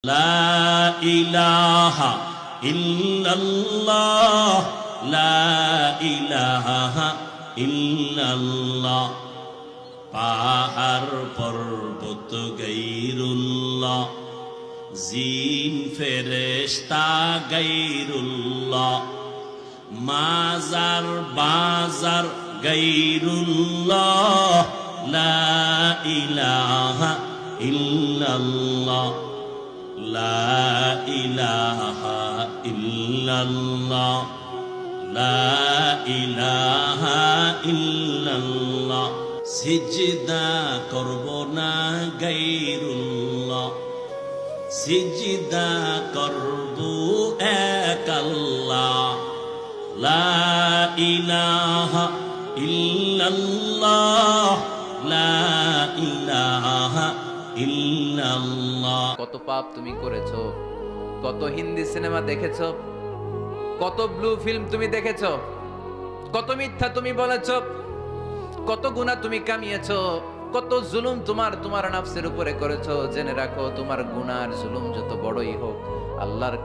لا إله إلا الله لا إله إلا الله পাহাড় পর্বত গায়রুল্লাহ জিন ফেরেশতা গায়রুল্লাহ মাজার বাজার গায়রুল্লাহ লা ইলাহা ইল্লাল্লাহ লা ইলাহা ইল্লাল্লাহ লা ইলাহা ইল্লাল্লাহ সিজদা করব না গায়রুল্লাহ সিজদা করব এক আল্লাহ লা ইলাহা ইল্লাল্লাহ লা ইলাহা ইল্লাল্লাহ। কত পাপ তুমি করেছো, কত হিন্দি সিনেমা দেখেছো, কত ব্লু ফিল্ম তুমি দেখেছো, কত মিথ্যা তুমি বলেছো, কত গুনাহ তুমি কামিয়েছো, কত জুলুম তোমার নাফসের উপরে করেছো। জেনে রাখো, তোমার গুনার জুলুম যত বড়ই হোক, আল্লাহর